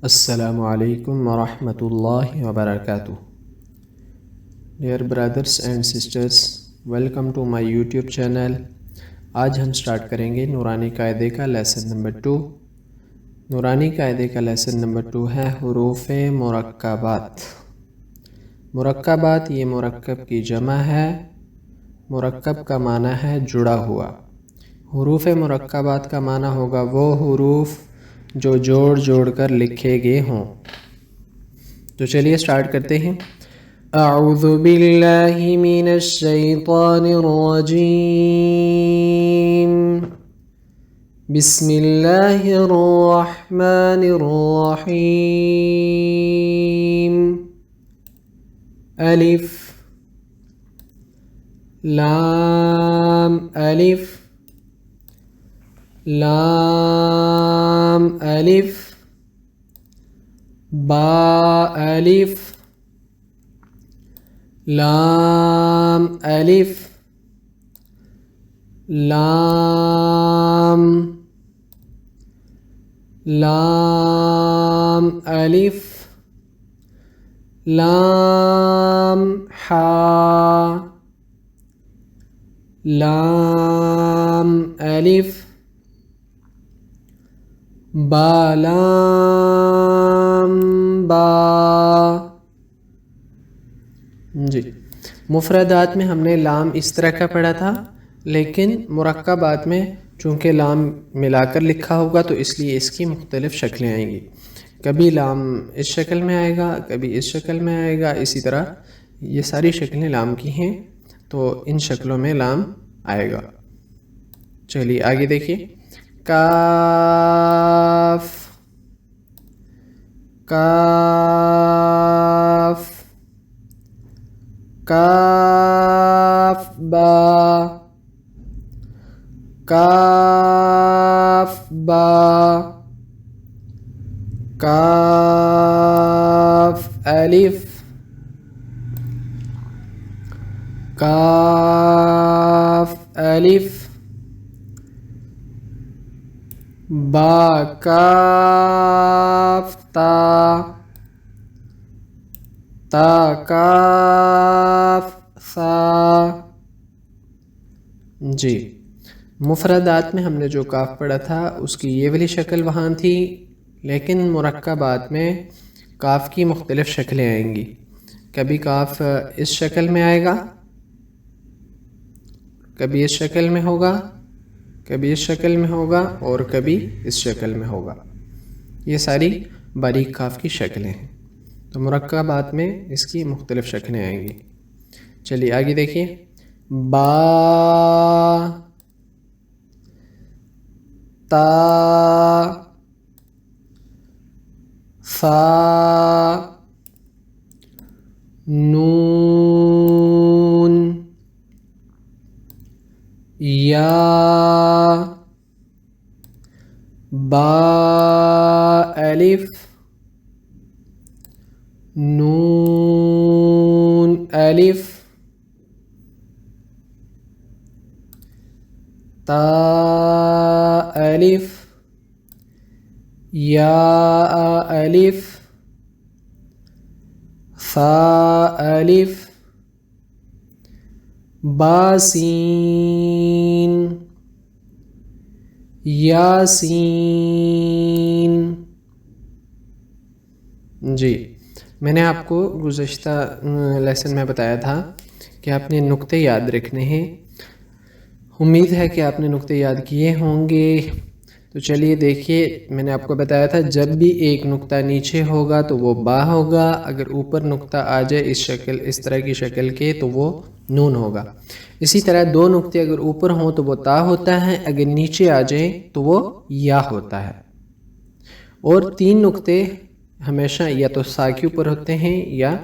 السلام علیکم ورحمۃ اللہ وبرکاتہ. Dear brothers and sisters, welcome to my YouTube channel. آج ہم سٹارٹ کریں گے نورانی قاعدے کا لیسن نمبر 2. نورانی قاعدے کا لیسن نمبر 2 ہے حروف مرکبات. مرکبات یہ مرکب کی جمع ہے. مرکب کا معنی ہے جڑا ہوا. حروف مرکبات کا معنی ہوگا وہ حروف جو جوڑ جوڑ کر لکھے گئے ہوں. تو چلیے سٹارٹ کرتے ہیں. اعوذ باللہ من الشیطان الرجیم. بسم اللہ الرحمن الرحیم. الف لام الف لام الف با الف لام الف لام لام الف لام حا لام الف با لام با. جی، مفردات میں ہم نے لام اس طرح کا پڑھا تھا، لیکن مرکبات میں چونکہ لام ملا کر لکھا ہوگا تو اس لیے اس کی مختلف شکلیں آئیں گی. کبھی لام اس شکل میں آئے گا، کبھی اس شکل میں آئے گا. اسی طرح یہ ساری شکلیں لام کی ہیں، تو ان شکلوں میں لام آئے گا. چلیے آگے دیکھیے. کاف کاف کاف با کاف با کاف الف کاف الف با کاف تا تا کاف ثا. جی، مفردات میں ہم نے جو کاف پڑھا تھا اس کی یہ والی شکل وہاں تھی، لیکن مرکبات میں کاف کی مختلف شکلیں آئیں گی. کبھی کاف اس شکل میں آئے گا، کبھی اس شکل میں ہوگا، کبھی اس شکل میں ہوگا، اور کبھی اس شکل میں ہوگا. یہ ساری باریک کاف کی شکلیں ہیں. تو مرکبات میں اس کی مختلف شکلیں آئیں گی. چلیے آگے دیکھیے. با تا ثا نون یا با الف نون الف تا الف یا الف ثا الف با سین یاسین. جی، میں نے آپ کو گزشتہ لیسن میں بتایا تھا کہ آپ نے نقطے یاد رکھنے ہیں. امید ہے کہ آپ نے نقطے یاد کیے ہوں گے. تو چلیے دیکھیے، میں نے آپ کو بتایا تھا جب بھی ایک نقطہ نیچے ہوگا تو وہ با ہوگا، اگر اوپر نقطہ آ جائے اس طرح کی شکل کے تو وہ نون ہوگا. اسی طرح دو نقطے اگر اوپر ہوں تو وہ تا ہوتا ہے، اگر نیچے آ جائیں تو وہ یا ہوتا ہے. اور تین نقطے ہمیشہ یا تو سا کے اوپر ہوتے ہیں یا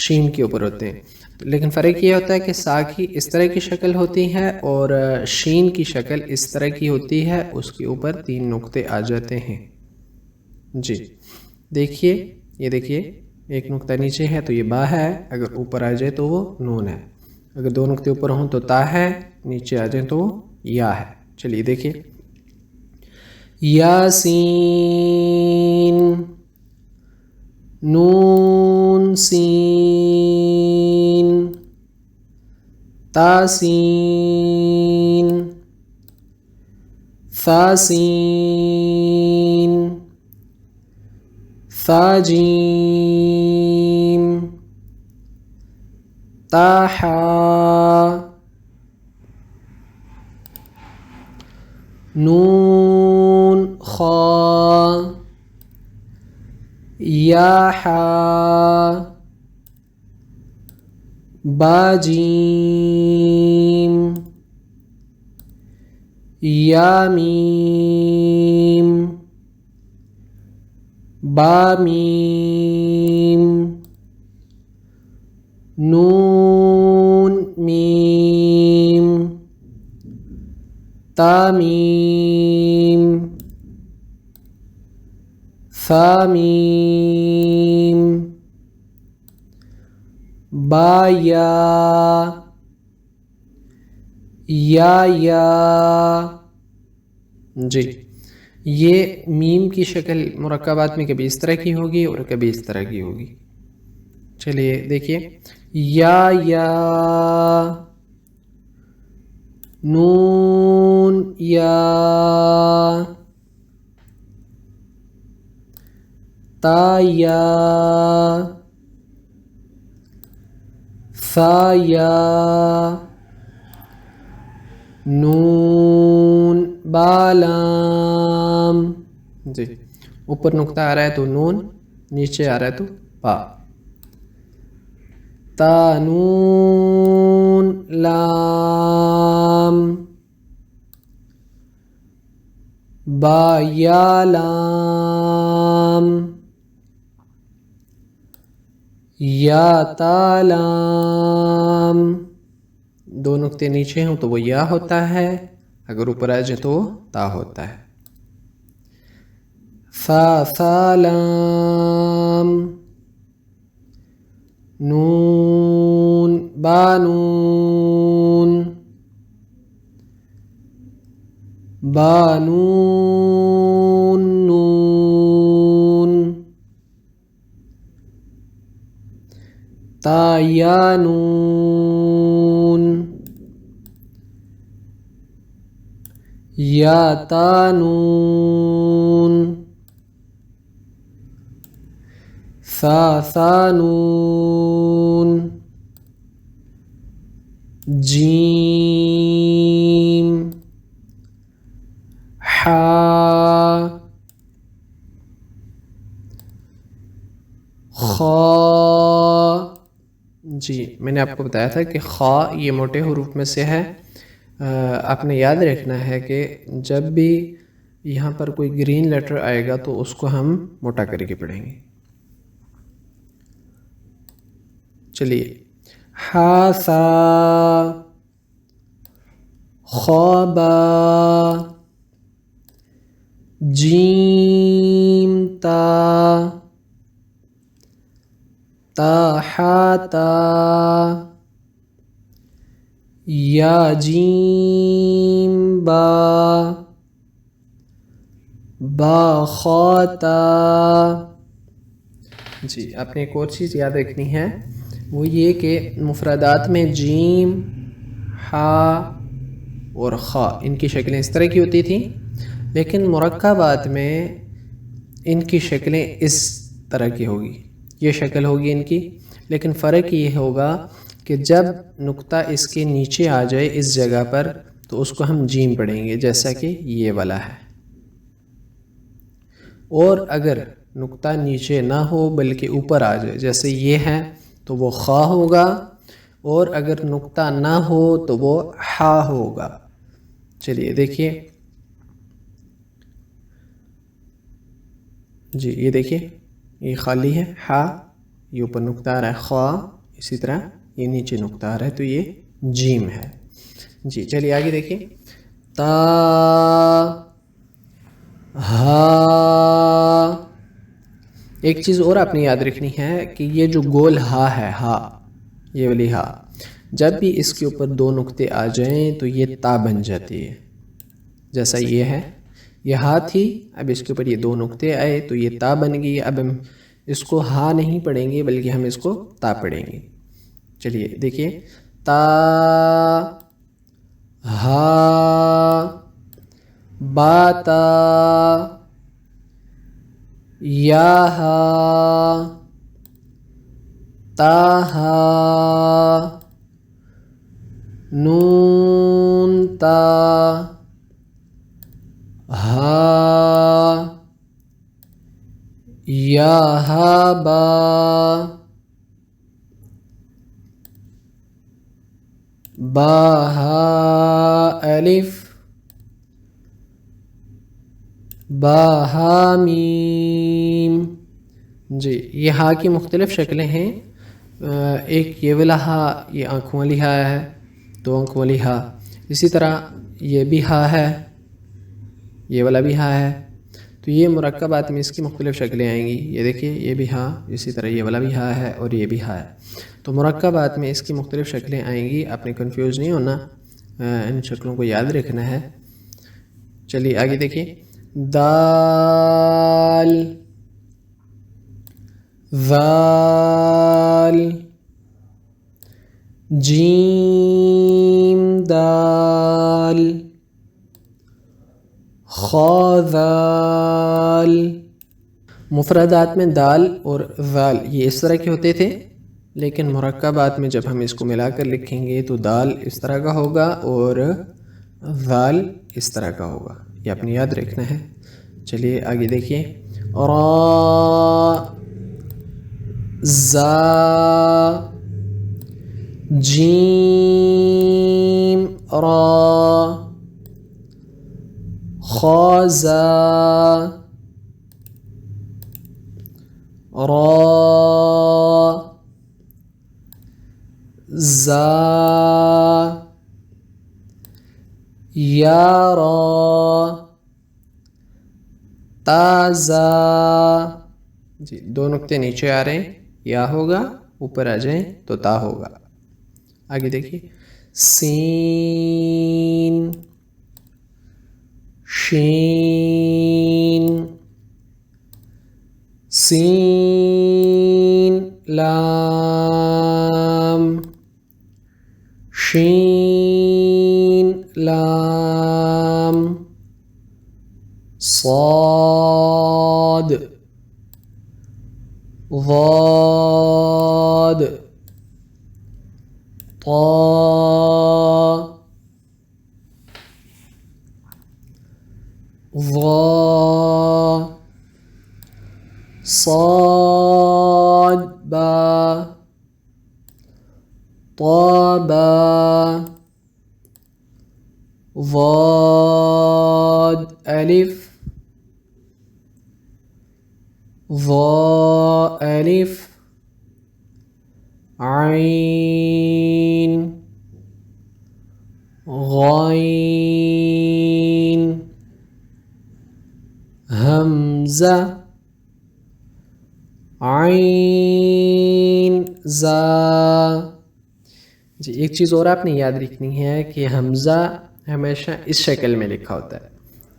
شین کے اوپر ہوتے ہیں. لیکن فرق یہ ہوتا ہے کہ سا کی اس طرح کی شکل ہوتی ہے اور شین کی شکل اس طرح کی ہوتی ہے، اس کے اوپر تین نقطے آ جاتے ہیں. جی دیکھیے، یہ دیکھیے ایک نقطہ نیچے ہے تو یہ با ہے، اگر اوپر آ جائے تو وہ نون ہے. اگر دو نقطے اوپر ہوں تو تا ہے، نیچے آ جائیں تو یا ہے. چلیے دیکھیے، یاسین نون سین تا سین ثا سین ثا جیم تا حا نون خا یا حا با جیم یا میم با میم نون میم تا میم ثا میم با یا جی یہ میم کی شکل مرکبات میں کبھی اس طرح کی ہوگی اور کبھی اس طرح کی ہوگی. چلیے دیکھیے یا نون یا تا یا ثا یا نون بالام. جی اوپر نقطہ آ رہا ہے تو نون، نیچے آ رہا ہے تو با. تا نون لام با یا لام یا تا لام. دو نقطے نیچے ہوں تو وہ یا ہوتا ہے، اگر اوپر آ جائے تو وہ تا ہوتا ہے. ثا لام نون بانون بانون نون تا یا نون یا تا نون ثا نون جیم حا خا. جی میں نے آپ کو بتایا تھا کہ خا یہ موٹے حروف میں سے ہے. آپ نے یاد رکھنا ہے کہ جب بھی یہاں پر کوئی گرین لیٹر آئے گا تو اس کو ہم موٹا کر کے پڑھیں گے. چلیے حاسا خوابا جیم تا حاتا یا جیم با خاتا. جی آپ نے ایک اور چیز یاد رکھنی ہے، وہ یہ کہ مفردات میں جیم ہا اور خا ان کی شکلیں اس طرح کی ہوتی تھیں، لیکن مرکبات میں ان کی شکلیں اس طرح کی ہوگی. یہ شکل ہوگی ان کی، لیکن فرق یہ ہوگا کہ جب نقطہ اس کے نیچے آ جائے اس جگہ پر تو اس کو ہم جیم پڑھیں گے، جیسا کہ یہ والا ہے. اور اگر نقطہ نیچے نہ ہو بلکہ اوپر آ جائے جیسے یہ ہے تو وہ خا ہوگا، اور اگر نقطہ نہ ہو تو وہ ہا ہوگا. چلیے دیکھیے، جی یہ دیکھیے یہ خالی ہے ہا، یہ اوپر نقطہ آ رہا ہے خا، اسی طرح یہ نیچے نقطہ آ رہا ہے تو یہ جیم ہے. جی چلیے آگے دیکھیے تا ہا. ایک چیز اور آپ نے یاد رکھنی ہے کہ یہ جو گول ہا ہے، ہا یہ والی ہا، جب بھی اس کے اوپر دو نقطے آ جائیں تو یہ تا بن جاتی ہے. جیسا یہ ہے، یہ ہا تھی، اب اس کے اوپر یہ دو نقطے آئے تو یہ تا بن گئی. اب ہم اس کو ہا نہیں پڑھیں گے بلکہ ہم اس کو تا پڑھیں گے. چلیے دیکھیے تا ہا با تا یا ہا تا ہا نون تا ہا یا ہا با با ہا الف با ہا میم. جی یہ ہا کی مختلف شکلیں ہیں. ایک یہ والا ہا یہ آنکھوں والی ہا ہے، 2 آنکھوں والی ہا. اسی طرح یہ بھی ہا ہے، یہ والا بھی ہا ہے. تو یہ مرکبات میں اس کی مختلف شکلیں آئیں گی. یہ دیکھیے یہ بھی ہا، اسی طرح یہ والا بھی ہا ہے اور یہ بھی ہا ہے. تو مرکبات میں اس کی مختلف شکلیں آئیں گی. آپ نے کنفیوز نہیں ہونا، ان شکلوں کو یاد رکھنا ہے. چلیے آگے دیکھیے دال ذال جیم دال خا ذال. مفردات میں دال اور ذال یہ اس طرح کے ہوتے تھے، لیکن مرکبات میں جب ہم اس کو ملا کر لکھیں گے تو دال اس طرح کا ہوگا اور ذال اس طرح کا ہوگا. یہ آپ نے یاد رکھنا ہے. چلیے آگے دیکھیے را زا جیم را خا زا را زا یا را تا زا. جی 2 نقطے نیچے آ رہے ہیں، یا ہوگا، اوپر آ جائیں تو تا ہوگا. آگے دیکھیے سین شین سین لام شین لام صاد ضاد طا ظا صاد با طا با ضاد الف ظا الف عین غین حمزہ عین زا. جی ایک چیز اور آپ نے یاد رکھنی ہے کہ حمزہ ہمیشہ اس شکل میں لکھا ہوتا ہے.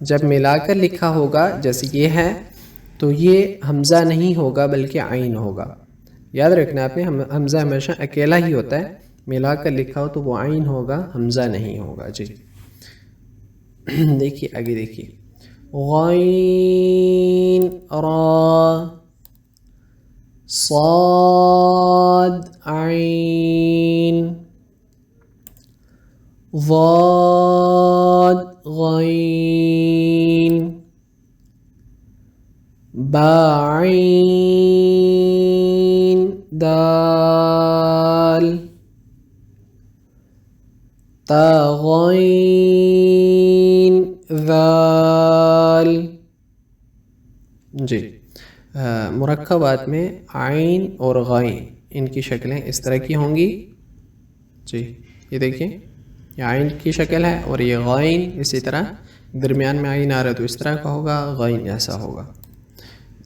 جب ملا کر لکھا ہوگا جیسے یہ ہے تو یہ حمزہ نہیں ہوگا بلکہ عین ہوگا. یاد رکھنا آپ نے حمزہ ہمیشہ اکیلا ہی ہوتا ہے، ملا کر لکھا ہو تو وہ عین ہوگا، حمزہ نہیں ہوگا. جی دیکھیے آگے دیکھیے غین را صاد عین ضاد غین با عین دال تا غین ذال. جی مرکبات میں عین اور غین ان کی شکلیں اس طرح کی ہوں گی. جی یہ دیکھیں یہ عین کی شکل ہے اور یہ غین اسی طرح درمیان میں عین آ رہا ہے تو اس طرح کا ہوگا، غین ایسا ہوگا.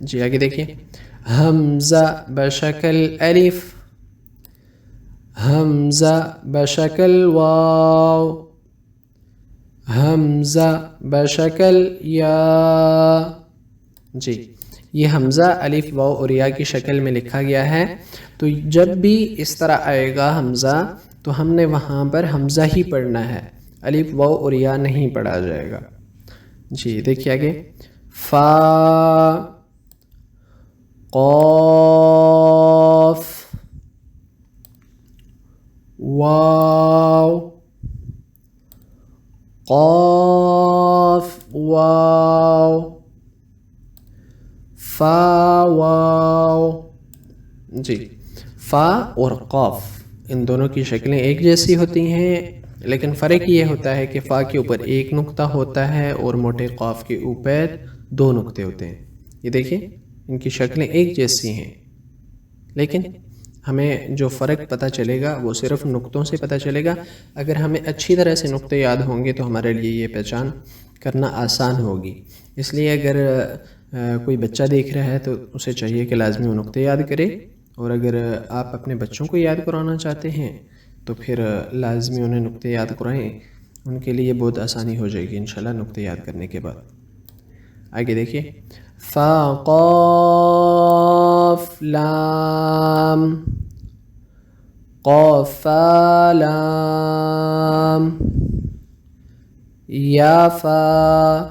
جی آگے دیکھیں حمزہ بشکل الف حمزہ بشکل واو حمزہ بشکل یا. جی یہ حمزہ الف واو اور یا کی شکل میں لکھا گیا ہے، تو جب بھی اس طرح آئے گا حمزہ تو ہم نے وہاں پر حمزہ ہی پڑھنا ہے، الف واو اور یا نہیں پڑھا جائے گا۔ جی دیکھیے آگے، فا، قاف، واو، قاف واو، فا واو۔ جی فا اور قاف ان دونوں کی شکلیں ایک جیسی ہوتی ہیں، لیکن فرق یہ ہوتا ہے کہ فا کے اوپر ایک نقطہ ہوتا ہے اور موٹے قاف کے اوپر 2 نقطے ہوتے ہیں۔ یہ دیکھیں ان کی شکلیں ایک جیسی ہیں، لیکن ہمیں جو فرق پتہ چلے گا وہ صرف نقطوں سے پتہ چلے گا۔ اگر ہمیں اچھی طرح سے نقطے یاد ہوں گے تو ہمارے لیے یہ پہچان کرنا آسان ہوگی۔ اس لیے اگر کوئی بچہ دیکھ رہا ہے تو اسے چاہیے کہ لازمی وہ نقطے یاد کرے، اور اگر آپ اپنے بچوں کو یاد کرانا چاہتے ہیں تو پھر لازمی انہیں نقطے یاد کرائیں، ان کے لیے بہت آسانی ہو جائے گی انشاءاللہ نقطے یاد کرنے کے بعد۔ آگے دیکھیے، فا، قاف، لام، قاف، فا، لام، یا، فا،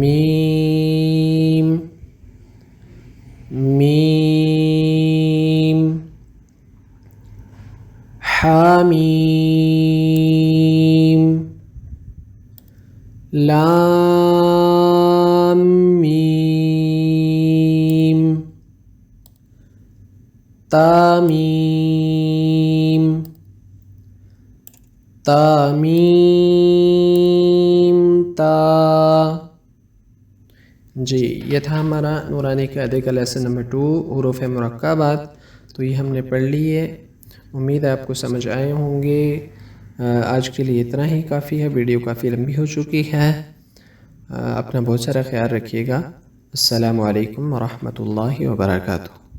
میم، میم، حامیم، لام، میم، تامیم، تامیم، تا۔ جی یہ تھا ہمارا نورانی قاعدے کا لیسن نمبر 2، حروف مرکبات۔ تو یہ ہم نے پڑھ لی ہے، امید ہے آپ کو سمجھ آئے ہوں گے۔ آج کے لیے اتنا ہی کافی ہے، ویڈیو کافی لمبی ہو چکی ہے۔ اپنا بہت سارا خیال رکھیے گا۔ السلام علیکم ورحمۃ اللہ وبرکاتہ۔